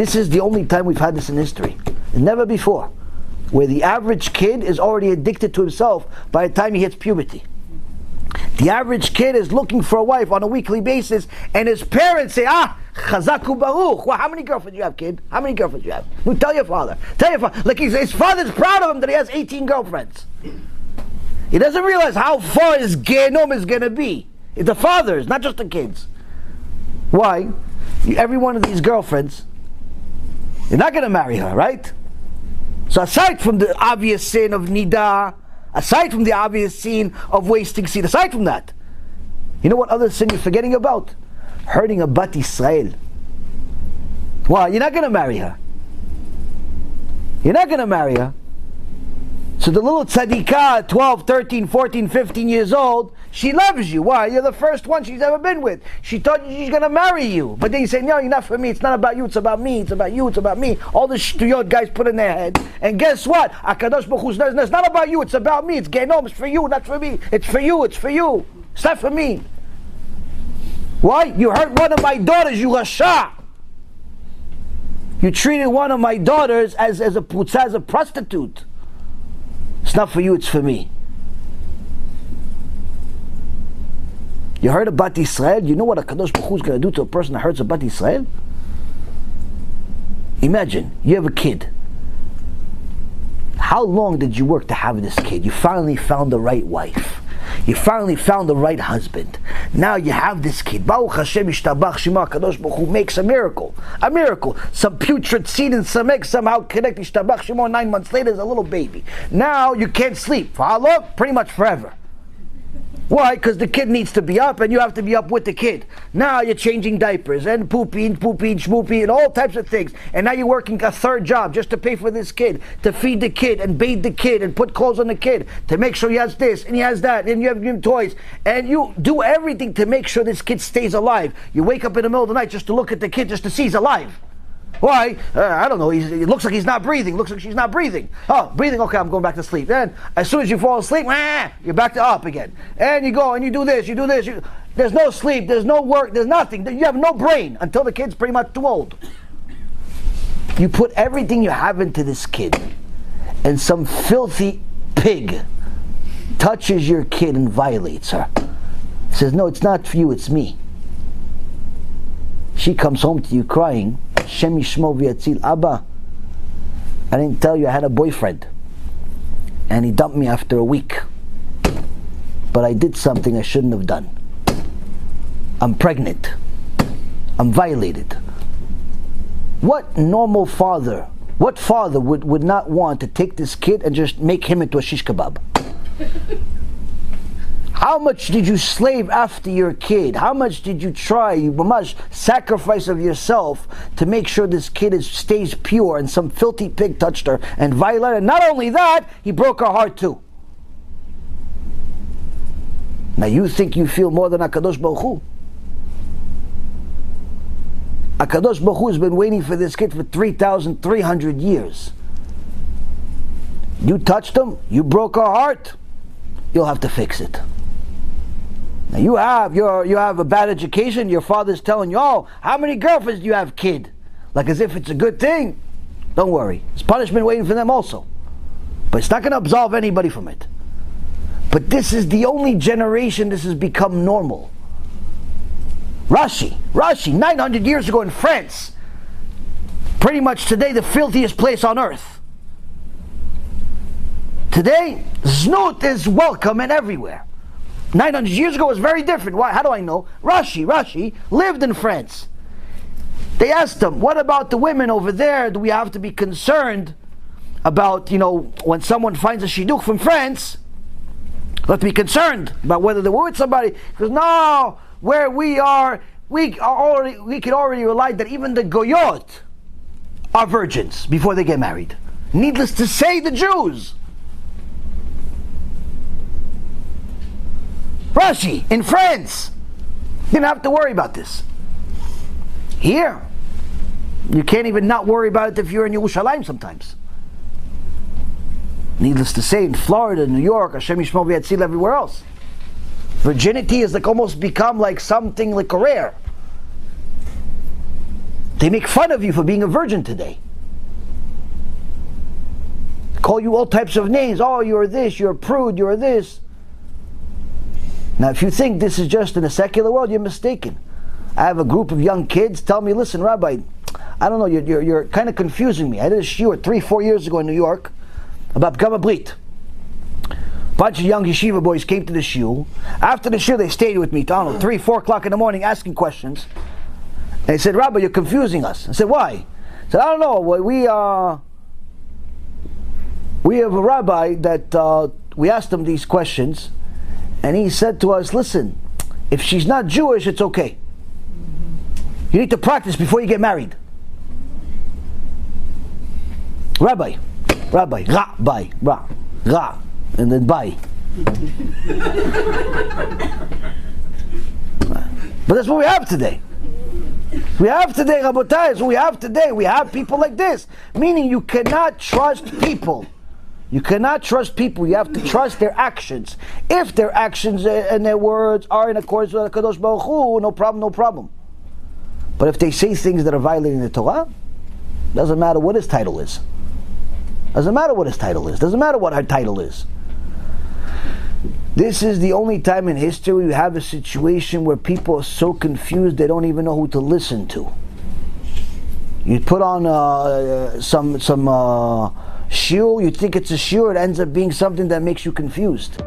This is the only time we've had this in history. Never before. Where the average kid is already addicted to himself by the time he hits puberty. The average kid is looking for a wife on a weekly basis, and his parents say, Chazaku Baruch. Well, how many girlfriends do you have, kid? How many girlfriends do you have? Well, tell your father. Tell your father. Like his father's proud of him that he has 18 girlfriends. He doesn't realize how far his genom is going to be. It's the fathers, not just the kids. Why? Every one of these girlfriends, you're not going to marry her, right? So aside from the obvious sin of nida, aside from the obvious sin of wasting seed, aside from that, you know what other sin you're forgetting about? Hurting a bat Yisrael. Why? You're not going to marry her. You're not going to marry her. So the little tzadikah, 12, 13, 14, 15 years old, she loves you. Why? You're the first one she's ever been with. She thought she's going to marry you. But then you say, no, you're not for me. It's not about you. It's about me. It's about you. It's about me. All the shtuyot guys put in their head. And guess what? HaKadosh Baruch Hu says, it's not about you. It's about me. It's genom. It's for you, not for me. It's for you. It's for you. It's not for me. Why? You hurt one of my daughters, you rasha. You treated one of my daughters as a putza, as a prostitute. It's not for you, it's for me. You heard about Yisrael? You know what HaKadosh Baruch Hu is going to do to a person that hurts about Yisrael? Imagine, you have a kid. How long did you work to have this kid? You finally found the right wife. You finally found the right husband. Now you have this kid. Baruch HaShem Yishtabach Shema. HaKadosh Baruch Hu makes a miracle. A miracle. Some putrid seed and some eggs somehow connect. Yishtabach Shema. 9 months later, there's a little baby. Now you can't sleep. For how long? Pretty much forever. Why? Because the kid needs to be up and you have to be up with the kid. Now you're changing diapers and pooping, schmooping, and all types of things. And now you're working a third job just to pay for this kid, to feed the kid and bathe the kid and put clothes on the kid, to make sure he has this and he has that and you have him toys. And you do everything to make sure this kid stays alive. You wake up in the middle of the night just to look at the kid just to see he's alive. Why? I don't know. It looks like he's not breathing. Looks like she's not breathing. Oh, breathing. Okay, I'm going back to sleep. Then, as soon as you fall asleep, you're back to up again. And you go and you do this. You do this. There's no sleep. There's no work. There's nothing. You have no brain until the kid's pretty much too old. You put everything you have into this kid, and some filthy pig touches your kid and violates her. Says, "No, it's not for you. It's me." She comes home to you crying. Shem Yishmo v'yatzil, Abba, I didn't tell you I had a boyfriend and he dumped me after a week, but I did something I shouldn't have done. I'm pregnant. I'm violated. What normal father, what father would not want to take this kid and just make him into a shish kebab? How much did you slave after your kid? How much did you try, you must sacrifice of yourself to make sure this kid stays pure, and some filthy pig touched her and violated her? And not only that, he broke her heart too. Now you think you feel more than HaKadosh Baruch Hu? HaKadosh Baruch Hu has been waiting for this kid for 3,300 years. You touched him, you broke her heart, you'll have to fix it. Now you have a bad education, your father's telling you, oh, how many girlfriends do you have, kid? Like as if it's a good thing. Don't worry, there's punishment waiting for them also. But it's not going to absolve anybody from it. But this is the only generation this has become normal. Rashi, 900 years ago in France, pretty much today the filthiest place on earth. Today, znut is welcome and everywhere. 900 years ago was very different. Why? How do I know? Rashi lived in France. They asked him, what about the women over there? Do we have to be concerned about, when someone finds a shidduch from France, we have to be concerned about whether they were with somebody? Because no, where we could already rely that even the goyot are virgins before they get married. Needless to say, the Jews. Rashi, in France, didn't have to worry about this. Here, you can't even not worry about it if you're in Yerushalayim sometimes. Needless to say, in Florida, New York, HaShem Yishmo v'yatzil, everywhere else, virginity is almost become like something like rare. They make fun of you for being a virgin today. Call you all types of names. Oh, you're this, you're a prude, you're this. Now, if you think this is just in a secular world, you're mistaken. I have a group of young kids tell me, listen, Rabbi, I don't know, you're kind of confusing me. I did a shiur 3-4 years ago in New York about HaBRIT. A bunch of young yeshiva boys came to the shiur. After the shiur, they stayed with me, I don't know, 3-4 o'clock in the morning asking questions. And they said, Rabbi, you're confusing us. I said, why? I said, I don't know, we have a rabbi that we asked him these questions, and he said to us, listen, if she's not Jewish, it's okay. You need to practice before you get married. Rabbi, ra, and then bai. But that's what we have today. We have today, Rabotai, is what we have today. We have people like this. Meaning you cannot trust people. You cannot trust people. You have to trust their actions. If their actions and their words are in accordance with HaKadosh Baruch Hu, no problem. But if they say things that are violating the Torah, doesn't matter what his title is. Doesn't matter what her title is. This is the only time in history you have a situation where people are so confused they don't even know who to listen to. You put on some shiur, you think it's a shiur, it ends up being something that makes you confused.